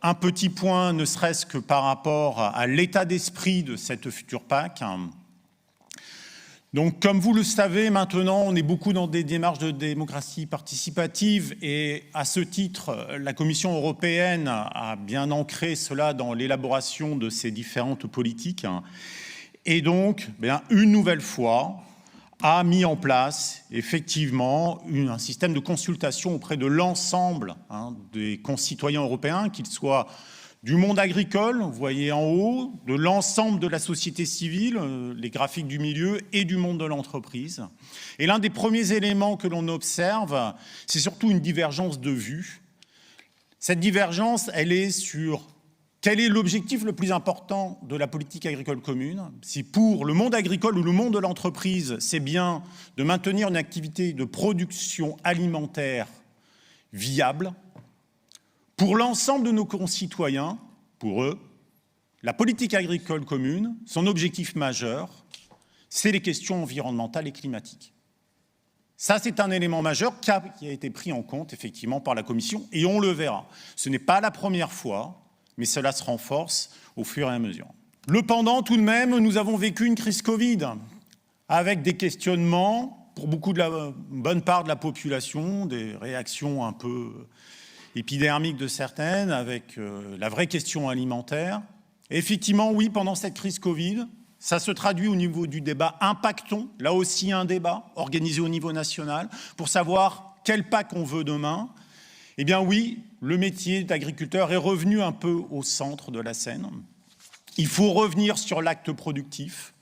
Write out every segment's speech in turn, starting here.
un petit point, ne serait-ce que par rapport à l'état d'esprit de cette future PAC. Donc, comme vous le savez, maintenant, on est beaucoup dans des démarches de démocratie participative et à ce titre, la Commission européenne a bien ancré cela dans l'élaboration de ses différentes politiques et donc, une nouvelle fois, a mis en place effectivement un système de consultation auprès de l'ensemble des concitoyens européens, qu'ils soient du monde agricole, vous voyez en haut, de l'ensemble de la société civile, les graphiques du milieu, et du monde de l'entreprise. Et l'un des premiers éléments que l'on observe, c'est surtout une divergence de vues. Cette divergence, elle est sur quel est l'objectif le plus important de la politique agricole commune. Si pour le monde agricole ou le monde de l'entreprise, c'est bien de maintenir une activité de production alimentaire viable, pour l'ensemble de nos concitoyens, pour eux, la politique agricole commune, son objectif majeur, c'est les questions environnementales et climatiques. Ça, c'est un élément majeur qui a été pris en compte, effectivement, par la Commission, et on le verra. Ce n'est pas la première fois, mais cela se renforce au fur et à mesure. Le pendant, tout de même, nous avons vécu une crise Covid, avec des questionnements, pour beaucoup de la bonne part de la population, des réactions un peu épidermique de certaines, avec la vraie question alimentaire. Et effectivement, oui, pendant cette crise Covid, ça se traduit au niveau du débat Impactons, là aussi un débat organisé au niveau national, pour savoir quelle PAC on veut demain. Eh bien oui, le métier d'agriculteur est revenu un peu au centre de la scène. Il faut revenir sur l'acte productif.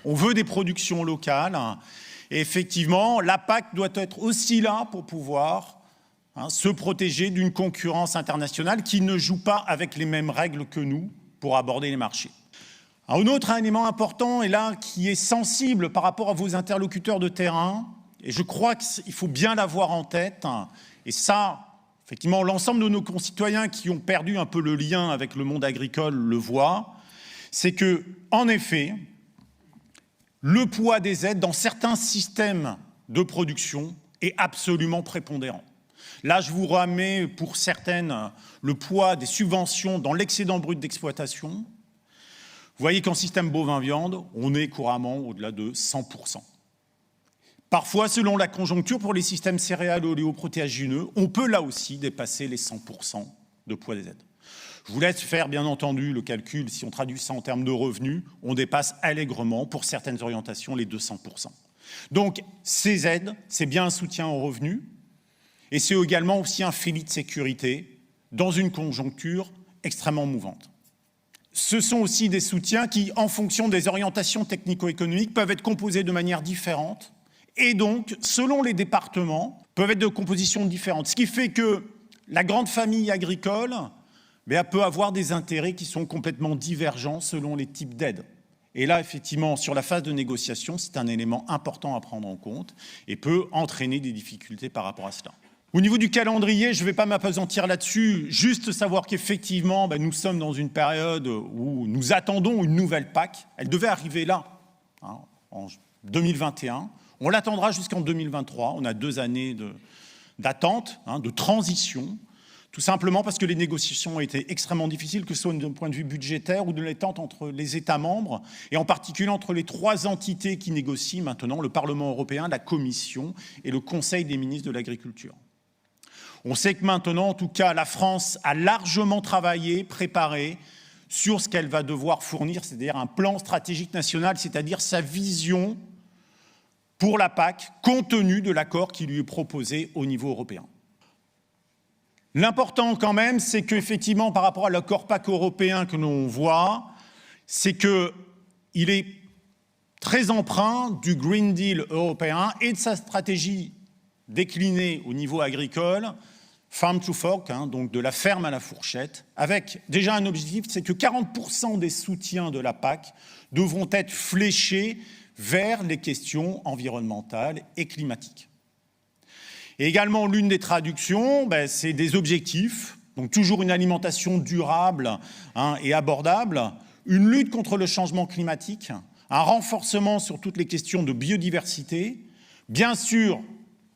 On veut des productions locales. Et effectivement, la PAC doit être aussi là pour pouvoir se protéger d'une concurrence internationale qui ne joue pas avec les mêmes règles que nous pour aborder les marchés. Un autre élément important, et là, qui est sensible par rapport à vos interlocuteurs de terrain, et je crois qu'il faut bien l'avoir en tête, et ça, effectivement, l'ensemble de nos concitoyens qui ont perdu un peu le lien avec le monde agricole le voient, c'est que, en effet, le poids des aides dans certains systèmes de production est absolument prépondérant. Là, je vous remets pour certaines le poids des subventions dans l'excédent brut d'exploitation. Vous voyez qu'en système bovin-viande, on est couramment au-delà de 100%. Parfois, selon la conjoncture, pour les systèmes céréales oléoprotéagineux, on peut là aussi dépasser les 100% de poids des aides. Je vous laisse faire, bien entendu, le calcul. Si on traduit ça en termes de revenus, on dépasse allègrement, pour certaines orientations, les 200%. Donc, ces aides, c'est bien un soutien aux revenus, et c'est également aussi un filet de sécurité dans une conjoncture extrêmement mouvante. Ce sont aussi des soutiens qui, en fonction des orientations technico-économiques, peuvent être composés de manière différente et donc, selon les départements, peuvent être de compositions différentes. Ce qui fait que la grande famille agricole peut avoir des intérêts qui sont complètement divergents selon les types d'aides. Et là, effectivement, sur la phase de négociation, c'est un élément important à prendre en compte et peut entraîner des difficultés par rapport à cela. Au niveau du calendrier, je ne vais pas m'appesantir là-dessus, juste savoir qu'effectivement, nous sommes dans une période où nous attendons une nouvelle PAC. Elle devait arriver là, en 2021. On l'attendra jusqu'en 2023. On a 2 années d'attente, de transition, tout simplement parce que les négociations ont été extrêmement difficiles, que ce soit d'un point de vue budgétaire ou de l'attente entre les États membres, et en particulier entre les 3 entités qui négocient maintenant, le Parlement européen, la Commission et le Conseil des ministres de l'Agriculture. On sait que maintenant, en tout cas, la France a largement travaillé, préparé sur ce qu'elle va devoir fournir, c'est-à-dire un plan stratégique national, c'est-à-dire sa vision pour la PAC, compte tenu de l'accord qui lui est proposé au niveau européen. L'important quand même, c'est qu'effectivement, par rapport à l'accord PAC européen que l'on voit, c'est qu'il est très empreint du Green Deal européen et de sa stratégie déclinée au niveau agricole, Farm to Fork, donc de la ferme à la fourchette, avec déjà un objectif, c'est que 40% des soutiens de la PAC devront être fléchés vers les questions environnementales et climatiques. Et également, l'une des traductions, c'est des objectifs, donc toujours une alimentation durable et abordable, une lutte contre le changement climatique, un renforcement sur toutes les questions de biodiversité, bien sûr,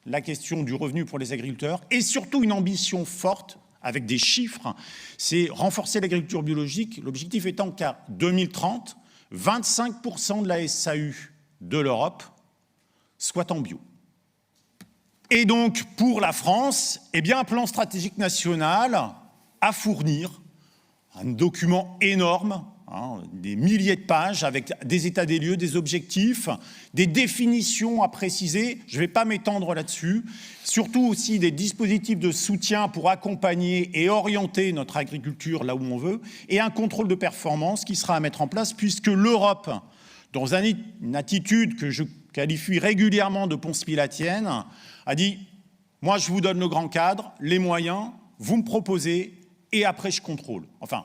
la question du revenu pour les agriculteurs et surtout une ambition forte avec des chiffres, c'est renforcer l'agriculture biologique, l'objectif étant qu'à 2030, 25% de la SAU de l'Europe soit en bio. Et donc, pour la France, eh bien, un plan stratégique national à fournir, un document énorme, des milliers de pages avec des états des lieux, des objectifs, des définitions à préciser. Je ne vais pas m'étendre là-dessus. Surtout aussi des dispositifs de soutien pour accompagner et orienter notre agriculture là où on veut, et un contrôle de performance qui sera à mettre en place puisque l'Europe, dans une attitude que je qualifie régulièrement de ponce pilatienne, a dit « moi je vous donne le grand cadre, les moyens, vous me proposez et après je contrôle ». Enfin,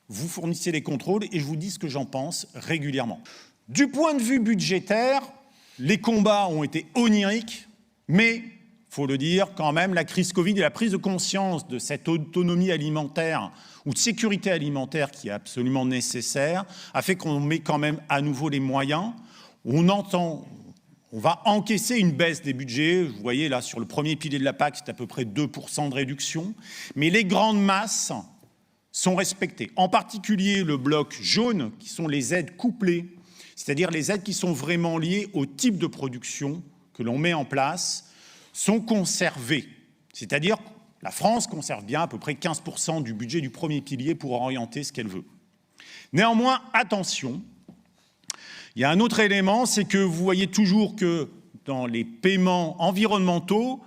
vous fournissez les contrôles et je vous dis ce que j'en pense régulièrement. Du point de vue budgétaire, les combats ont été oniriques, mais, il faut le dire, quand même, la crise Covid et la prise de conscience de cette autonomie alimentaire ou de sécurité alimentaire qui est absolument nécessaire a fait qu'on met quand même à nouveau les moyens. On va encaisser une baisse des budgets. Vous voyez là, sur le premier pilier de la PAC, c'est à peu près 2% de réduction. Mais les grandes masses sont respectées. En particulier le bloc jaune, qui sont les aides couplées, c'est-à-dire les aides qui sont vraiment liées au type de production que l'on met en place, sont conservées. C'est-à-dire que la France conserve bien à peu près 15% du budget du premier pilier pour orienter ce qu'elle veut. Néanmoins, attention, il y a un autre élément, c'est que vous voyez toujours que dans les paiements environnementaux,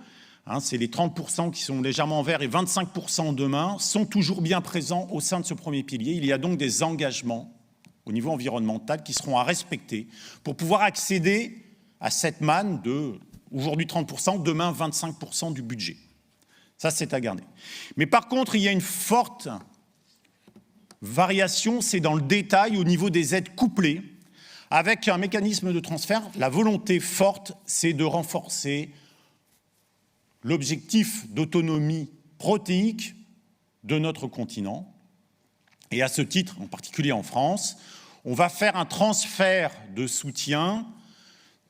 c'est les 30% qui sont légèrement en vert et 25% demain, sont toujours bien présents au sein de ce premier pilier. Il y a donc des engagements au niveau environnemental qui seront à respecter pour pouvoir accéder à cette manne de, aujourd'hui 30%, demain 25% du budget. Ça, c'est à garder. Mais par contre, il y a une forte variation, c'est dans le détail au niveau des aides couplées, avec un mécanisme de transfert. La volonté forte, c'est de renforcer l'objectif d'autonomie protéique de notre continent. Et à ce titre, en particulier en France, on va faire un transfert de soutien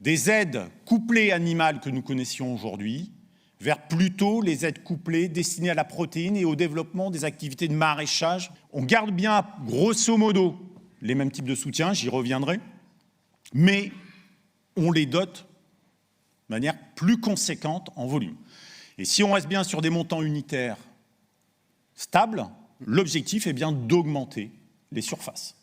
des aides couplées animales que nous connaissions aujourd'hui vers plutôt les aides couplées destinées à la protéine et au développement des activités de maraîchage. On garde bien, grosso modo, les mêmes types de soutien, j'y reviendrai, mais on les dote de manière plus conséquente en volume. Et si on reste bien sur des montants unitaires stables, l'objectif est bien d'augmenter les surfaces.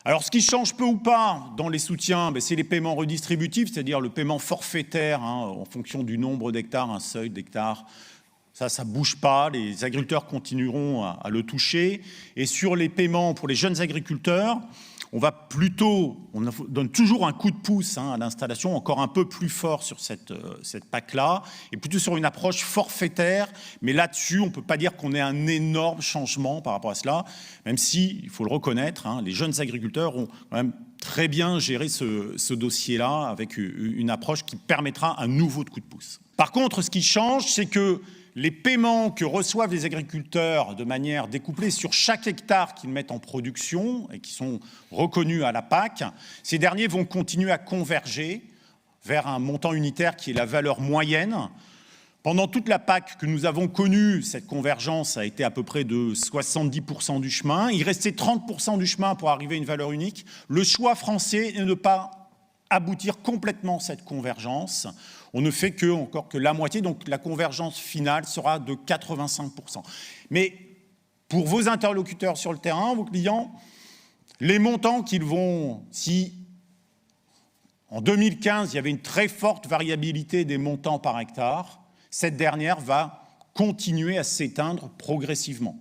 Alors, ce qui change peu ou pas dans les soutiens, c'est les paiements redistributifs, c'est-à-dire le paiement forfaitaire en fonction du nombre d'hectares, un seuil d'hectares. Ça ne bouge pas, les agriculteurs continueront à le toucher. Et sur les paiements pour les jeunes agriculteurs, on donne toujours un coup de pouce à l'installation, encore un peu plus fort sur cette PAC-là, et plutôt sur une approche forfaitaire. Mais là-dessus, on ne peut pas dire qu'on ait un énorme changement par rapport à cela, même si, il faut le reconnaître, les jeunes agriculteurs ont quand même très bien géré ce dossier-là avec une approche qui permettra un nouveau coup de pouce. Par contre, ce qui change, c'est que les paiements que reçoivent les agriculteurs de manière découplée sur chaque hectare qu'ils mettent en production et qui sont reconnus à la PAC, ces derniers vont continuer à converger vers un montant unitaire qui est la valeur moyenne. Pendant toute la PAC que nous avons connue, cette convergence a été à peu près de 70% du chemin. Il restait 30% du chemin pour arriver à une valeur unique. Le choix français est de ne pas aboutir complètement cette convergence. On ne fait encore que la moitié, donc la convergence finale sera de 85%. Mais pour vos interlocuteurs sur le terrain, vos clients, les montants qu'ils vont, si en 2015 il y avait une très forte variabilité des montants par hectare, cette dernière va continuer à s'éteindre progressivement.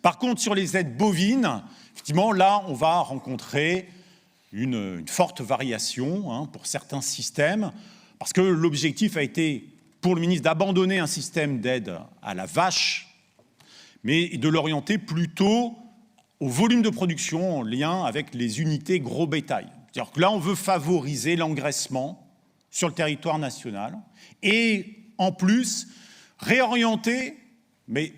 Par contre, sur les aides bovines, effectivement, là, on va rencontrer une forte variation pour certains systèmes, parce que l'objectif a été, pour le ministre, d'abandonner un système d'aide à la vache, mais de l'orienter plutôt au volume de production en lien avec les unités gros bétail. C'est-à-dire que là, on veut favoriser l'engraissement sur le territoire national et, en plus, réorienter, mais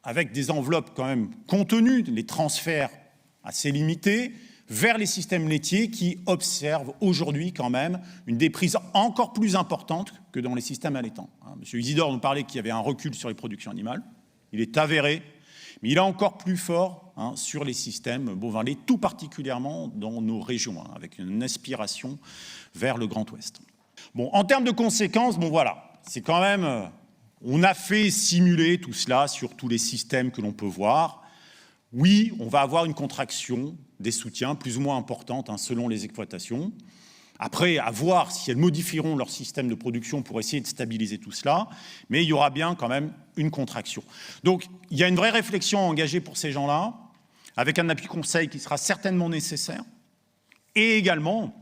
avec des enveloppes quand même contenues, les transferts assez limités, vers les systèmes laitiers qui observent aujourd'hui quand même une déprise encore plus importante que dans les systèmes allaitants. Monsieur Isidore nous parlait qu'il y avait un recul sur les productions animales. il est avéré, mais il est encore plus fort sur les systèmes bovins laits, tout particulièrement dans nos régions, avec une aspiration vers le Grand Ouest. Bon, en termes de conséquences, bon voilà, c'est quand même... On a fait simuler tout cela sur tous les systèmes que l'on peut voir. Oui, on va avoir une contraction des soutiens plus ou moins importante selon les exploitations. Après, à voir si elles modifieront leur système de production pour essayer de stabiliser tout cela, mais il y aura bien quand même une contraction. Donc, il y a une vraie réflexion engagée pour ces gens-là, avec un appui conseil qui sera certainement nécessaire, et également,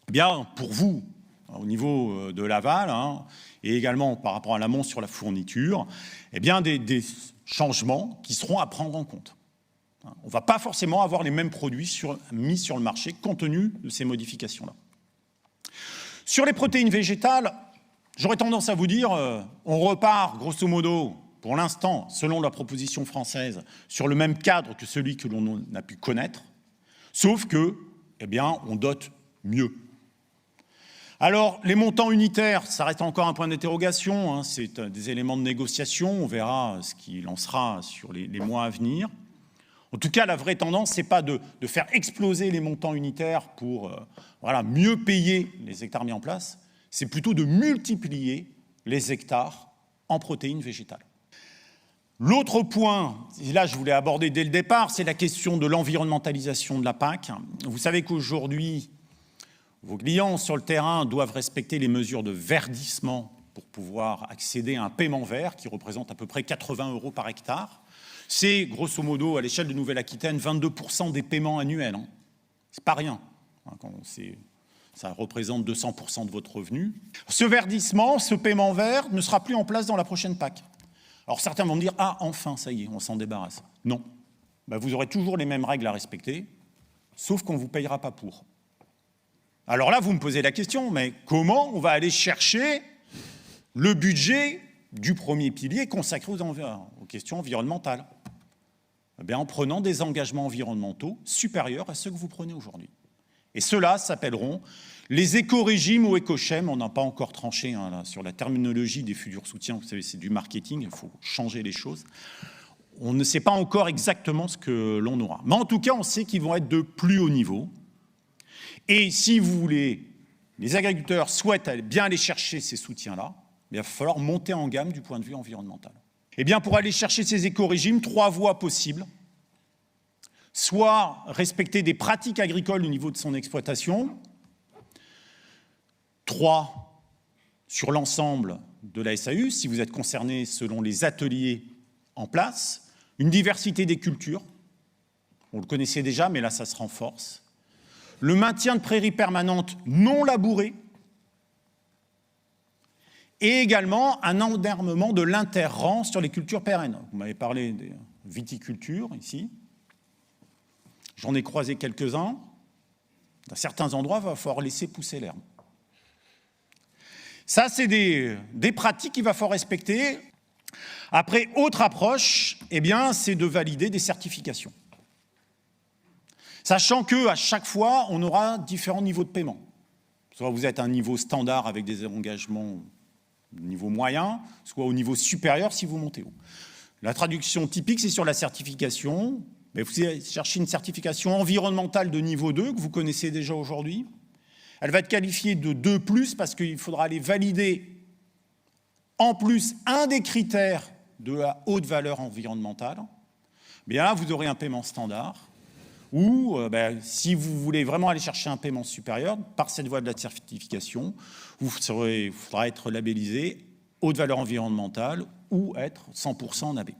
bien, pour vous, au niveau de l'aval, et également par rapport à l'amont sur la fourniture, eh bien, des changements qui seront à prendre en compte. On ne va pas forcément avoir les mêmes produits mis sur le marché compte tenu de ces modifications-là. Sur les protéines végétales, j'aurais tendance à vous dire, on repart grosso modo, pour l'instant, selon la proposition française, sur le même cadre que celui que l'on a pu connaître, sauf que, eh bien, on dote mieux. Alors, les montants unitaires, ça reste encore un point d'interrogation, c'est des éléments de négociation, on verra ce qu'il en sera sur les mois à venir. En tout cas, la vraie tendance, ce n'est pas de faire exploser les montants unitaires pour mieux payer les hectares mis en place, c'est plutôt de multiplier les hectares en protéines végétales. L'autre point, et là je voulais aborder dès le départ, c'est la question de l'environnementalisation de la PAC. Vous savez qu'aujourd'hui, vos clients sur le terrain doivent respecter les mesures de verdissement pour pouvoir accéder à un paiement vert qui représente à peu près 80 € par hectare. C'est, grosso modo, à l'échelle de Nouvelle-Aquitaine, 22% des paiements annuels. C'est pas rien. Ça représente 200% de votre revenu. Ce verdissement, ce paiement vert, ne sera plus en place dans la prochaine PAC. Alors certains vont me dire « Ah, enfin, ça y est, on s'en débarrasse ». Non. Vous aurez toujours les mêmes règles à respecter, sauf qu'on ne vous payera pas pour. Alors là, vous me posez la question, mais comment on va aller chercher le budget du premier pilier consacré aux questions environnementales? Eh bien, en prenant des engagements environnementaux supérieurs à ceux que vous prenez aujourd'hui. Et ceux-là s'appelleront les éco-régimes ou éco-schèmes. On n'a pas encore tranché là, sur la terminologie des futurs soutiens. Vous savez, c'est du marketing, il faut changer les choses. On ne sait pas encore exactement ce que l'on aura. Mais en tout cas, on sait qu'ils vont être de plus haut niveau. Et si vous voulez, les agriculteurs souhaitent bien aller chercher ces soutiens-là, il va falloir monter en gamme du point de vue environnemental. Eh bien, pour aller chercher ces éco-régimes, 3 voies possibles. Soit respecter des pratiques agricoles au niveau de son exploitation, 3 sur l'ensemble de la SAU, si vous êtes concerné selon les ateliers en place, une diversité des cultures, on le connaissait déjà, mais là ça se renforce, le maintien de prairies permanentes non labourées, et également un endermement de l'interrang sur les cultures pérennes. Vous m'avez parlé des viticultures ici. J'en ai croisé quelques-uns. Dans certains endroits, il va falloir laisser pousser l'herbe. Ça, c'est des pratiques qu'il va falloir respecter. Après, autre approche, eh bien, c'est de valider des certifications. Sachant qu'à chaque fois, on aura différents niveaux de paiement. Soit vous êtes à un niveau standard avec des engagements niveau moyen, soit au niveau supérieur si vous montez haut. La traduction typique, c'est sur la certification. Mais vous cherchez une certification environnementale de niveau 2, que vous connaissez déjà aujourd'hui. Elle va être qualifiée de 2+, parce qu'il faudra aller valider en plus un des critères de la haute valeur environnementale. Bien là, vous aurez un paiement standard, ou si vous voulez vraiment aller chercher un paiement supérieur, par cette voie de la certification, il faudra être labellisé haute valeur environnementale ou être 100% en AB.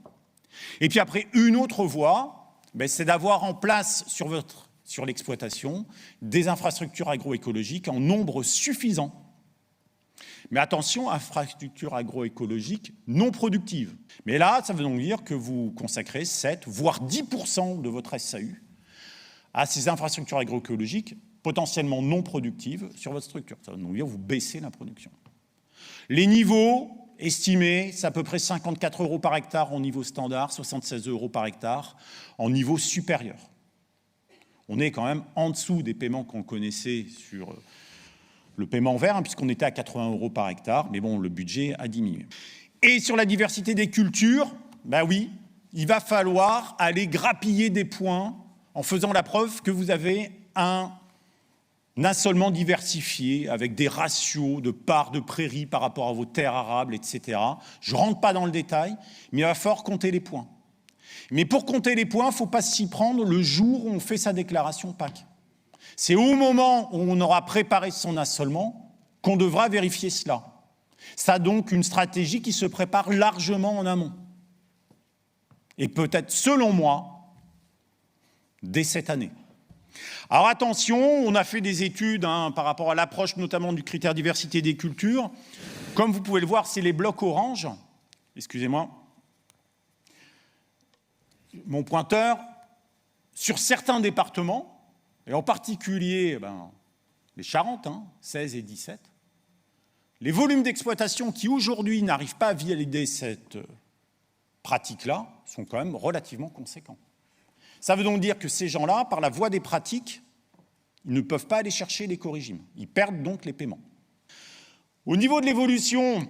Et puis après, une autre voie, c'est d'avoir en place sur l'exploitation des infrastructures agroécologiques en nombre suffisant. Mais attention, infrastructures agroécologiques non productives. Mais là, ça veut donc dire que vous consacrez 7, voire 10% de votre SAU à ces infrastructures agroécologiques potentiellement non productives sur votre structure. Ça veut donc dire que vous baissez la production. Les niveaux estimés, c'est à peu près 54 € par hectare en niveau standard, 76 € par hectare en niveau supérieur. On est quand même en dessous des paiements qu'on connaissait sur le paiement vert, puisqu'on était à 80 € par hectare, mais bon, le budget a diminué. Et sur la diversité des cultures, Ben oui, il va falloir aller grappiller des points en faisant la preuve que vous avez un assolement diversifié avec des ratios de parts de prairies par rapport à vos terres arables, etc. Je ne rentre pas dans le détail, mais il va falloir compter les points. Mais pour compter les points, il ne faut pas s'y prendre le jour où on fait sa déclaration PAC. C'est au moment où on aura préparé son assolement qu'on devra vérifier cela. Ça donc une stratégie qui se prépare largement en amont. Et peut-être, selon moi, dès cette année. Alors attention, on a fait des études par rapport à l'approche notamment du critère diversité des cultures. Comme vous pouvez le voir, c'est les blocs orange. Excusez-moi. Mon pointeur, sur certains départements, et en particulier les Charentes, 16 et 17, les volumes d'exploitation qui aujourd'hui n'arrivent pas à valider cette pratique-là sont quand même relativement conséquents. Ça veut donc dire que ces gens-là, par la voie des pratiques, ils ne peuvent pas aller chercher l'éco-régime. Ils perdent donc les paiements. Au niveau de l'évolution,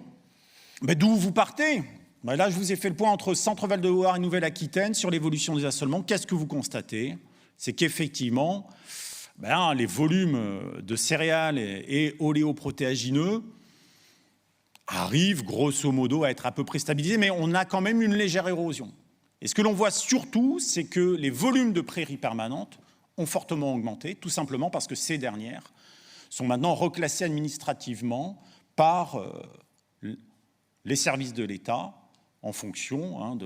d'où vous partez ? Là, je vous ai fait le point entre Centre-Val de Loire et Nouvelle-Aquitaine sur l'évolution des assolements. Qu'est-ce que vous constatez ? C'est qu'effectivement, les volumes de céréales et oléoprotéagineux arrivent grosso modo à être à peu près stabilisés, mais on a quand même une légère érosion. Et ce que l'on voit surtout, c'est que les volumes de prairies permanentes ont fortement augmenté, tout simplement parce que ces dernières sont maintenant reclassées administrativement par les services de l'État en fonction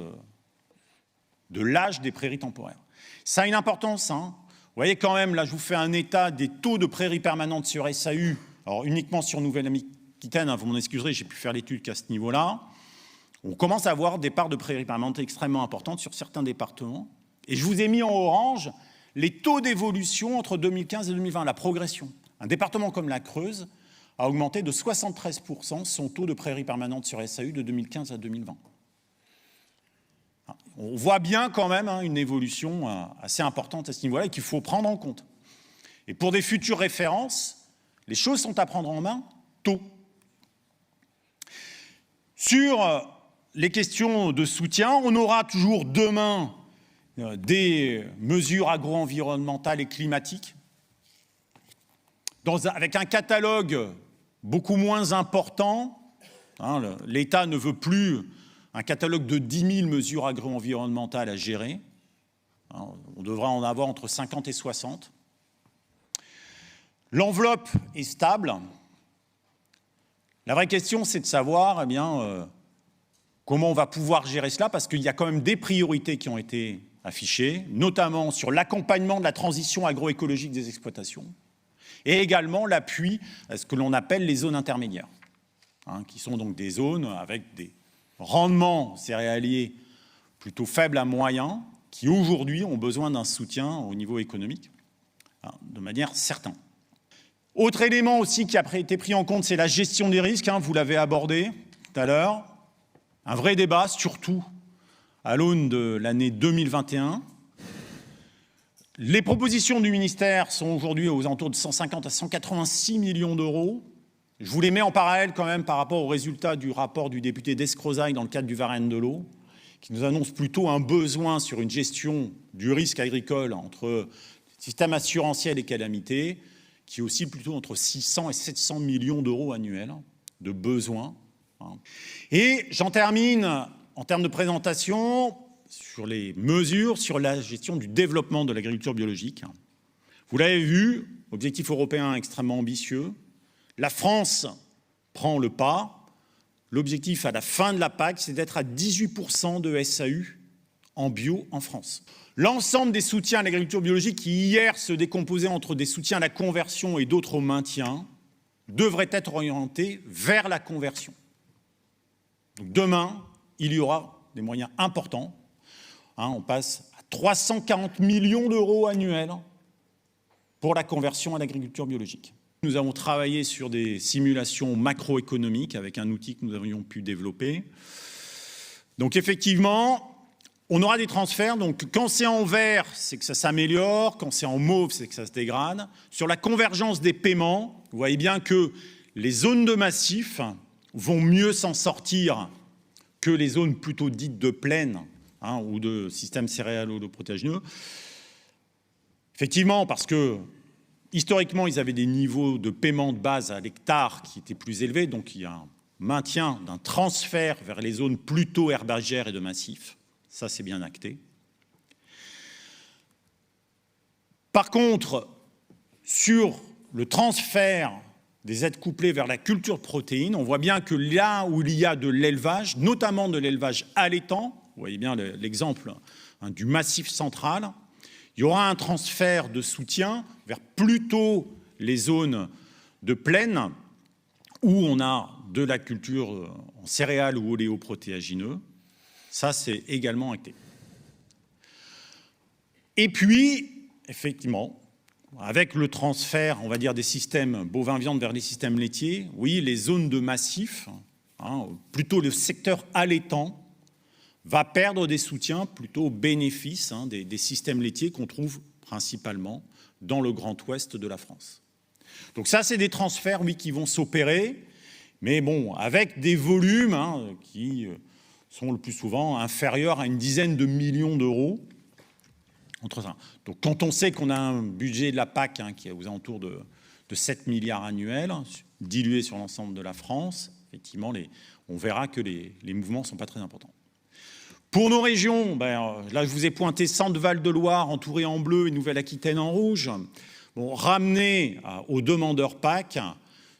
de l'âge des prairies temporaires. Ça a une importance. Vous voyez quand même, là, je vous fais un état des taux de prairies permanentes sur SAU, alors uniquement sur Nouvelle-Aquitaine, vous m'en excuserez, j'ai pu faire l'étude qu'à ce niveau-là. On commence à avoir des parts de prairies permanentes extrêmement importantes sur certains départements. Et je vous ai mis en orange les taux d'évolution entre 2015 et 2020, la progression. Un département comme la Creuse a augmenté de 73% son taux de prairies permanentes sur SAU de 2015 à 2020. On voit bien quand même une évolution assez importante à ce niveau-là et qu'il faut prendre en compte. Et pour des futures références, les choses sont à prendre en main tôt. Sur les questions de soutien, on aura toujours demain des mesures agro-environnementales et climatiques, avec un catalogue beaucoup moins important. L'État ne veut plus un catalogue de 10 000 mesures agro-environnementales à gérer. On devra en avoir entre 50 et 60. L'enveloppe est stable. La vraie question, c'est de savoir comment on va pouvoir gérer cela, parce qu'il y a quand même des priorités qui ont été affichées, notamment sur l'accompagnement de la transition agroécologique des exploitations, et également l'appui à ce que l'on appelle les zones intermédiaires, qui sont donc des zones avec des rendements céréaliers plutôt faibles à moyens, qui aujourd'hui ont besoin d'un soutien au niveau économique, de manière certaine. Autre élément aussi qui a été pris en compte, c'est la gestion des risques, vous l'avez abordé tout à l'heure. Un vrai débat, surtout à l'aune de l'année 2021. Les propositions du ministère sont aujourd'hui aux alentours de 150 à 186 millions d'euros. Je vous les mets en parallèle quand même par rapport aux résultats du rapport du député d'Escrozaille dans le cadre du Varenne de l'eau, qui nous annonce plutôt un besoin sur une gestion du risque agricole entre système assurantiel et calamités, qui oscille plutôt entre 600 et 700 millions d'euros annuels de besoins. Et j'en termine en termes de présentation sur les mesures sur la gestion du développement de l'agriculture biologique. Vous l'avez vu, objectif européen extrêmement ambitieux. La France prend le pas. L'objectif à la fin de la PAC, c'est d'être à 18% de SAU en bio en France. L'ensemble des soutiens à l'agriculture biologique qui hier se décomposaient entre des soutiens à la conversion et d'autres au maintien devraient être orientés vers la conversion. Donc demain, il y aura des moyens importants. On passe à 340 millions d'euros annuels pour la conversion à l'agriculture biologique. Nous avons travaillé sur des simulations macroéconomiques avec un outil que nous avions pu développer. Donc effectivement, on aura des transferts. Donc quand c'est en vert, c'est que ça s'améliore. Quand c'est en mauve, c'est que ça se dégrade. Sur la convergence des paiements, vous voyez bien que les zones de massif vont mieux s'en sortir que les zones plutôt dites de plaine ou de systèmes céréaliers protéagineux. Effectivement, parce que historiquement, ils avaient des niveaux de paiement de base à l'hectare qui étaient plus élevés, donc il y a un maintien d'un transfert vers les zones plutôt herbagères et de massifs. Ça, c'est bien acté. Par contre, sur le transfert des aides couplées vers la culture de protéines, on voit bien que là où il y a de l'élevage, notamment de l'élevage allaitant, vous voyez bien l'exemple du massif central, il y aura un transfert de soutien vers plutôt les zones de plaine où on a de la culture en céréales ou oléoprotéagineux. Ça, c'est également acté. Et puis, effectivement, avec le transfert, on va dire, des systèmes bovins-viande vers les systèmes laitiers, oui, les zones de massif, plutôt le secteur allaitant, va perdre des soutiens plutôt au bénéfice des systèmes laitiers qu'on trouve principalement dans le Grand Ouest de la France. Donc ça, c'est des transferts, oui, qui vont s'opérer, mais bon, avec des volumes qui sont le plus souvent inférieurs à une dizaine de millions d'euros. Donc quand on sait qu'on a un budget de la PAC qui est aux alentours de 7 milliards annuels, dilué sur l'ensemble de la France, effectivement, on verra que les mouvements ne sont pas très importants. Pour nos régions, là je vous ai pointé Centre-Val de Loire entouré en bleu et Nouvelle-Aquitaine en rouge. Bon, ramener aux demandeurs PAC,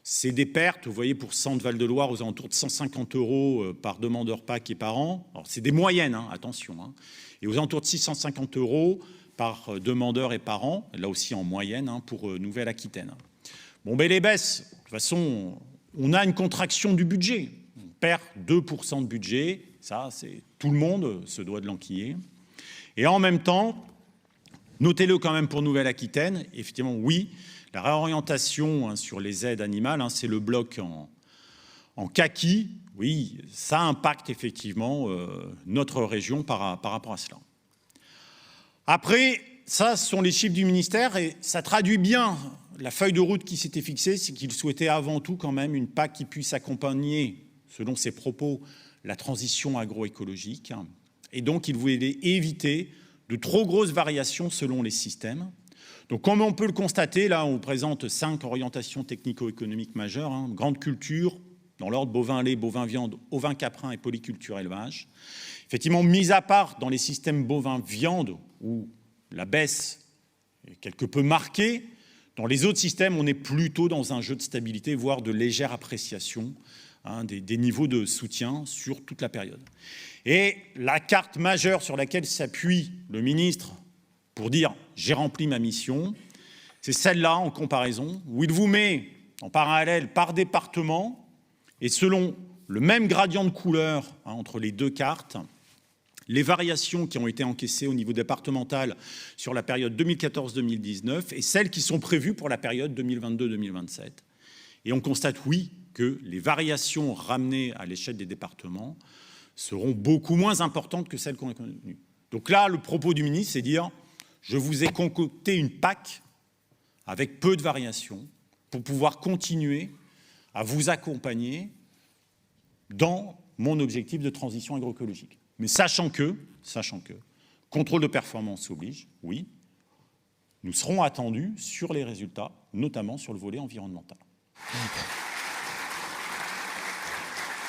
c'est des pertes, vous voyez, pour Centre-Val de Loire aux alentours de 150 € par demandeur PAC et par an. Alors c'est des moyennes, attention, et aux alentours de 650 € par demandeur et par an, là aussi en moyenne pour Nouvelle-Aquitaine. Bon, mais les baisses, de toute façon, on a une contraction du budget. On perd 2% de budget, ça, c'est tout le monde se doit de l'enquiller. Et en même temps, notez-le quand même pour Nouvelle-Aquitaine, effectivement, oui, la réorientation sur les aides animales, c'est le bloc en kaki, oui, ça impacte effectivement notre région par rapport à cela. Après, ça, ce sont les chiffres du ministère et ça traduit bien la feuille de route qui s'était fixée, c'est qu'il souhaitait avant tout quand même une PAC qui puisse accompagner, selon ses propos, la transition agroécologique. Et donc, il voulait éviter de trop grosses variations selon les systèmes. Donc, comme on peut le constater, là, on présente 5 orientations technico-économiques majeures, grande culture, dans l'ordre bovin-lait, bovin-viande, ovin-caprin et polyculture-élevage. Effectivement, mis à part dans les systèmes bovins-viande, où la baisse est quelque peu marquée, dans les autres systèmes, on est plutôt dans un jeu de stabilité, voire de légère appréciation des niveaux de soutien sur toute la période. Et la carte majeure sur laquelle s'appuie le ministre pour dire « j'ai rempli ma mission », c'est celle-là en comparaison, où il vous met en parallèle par département et selon le même gradient de couleur entre les deux cartes, les variations qui ont été encaissées au niveau départemental sur la période 2014-2019 et celles qui sont prévues pour la période 2022-2027. Et on constate, oui, que les variations ramenées à l'échelle des départements seront beaucoup moins importantes que celles qu'on a connues. Donc là, le propos du ministre, c'est dire « je vous ai concocté une PAC avec peu de variations pour pouvoir continuer à vous accompagner dans mon objectif de transition agroécologique. » Mais sachant que, contrôle de performance oblige, oui, nous serons attendus sur les résultats, notamment sur le volet environnemental.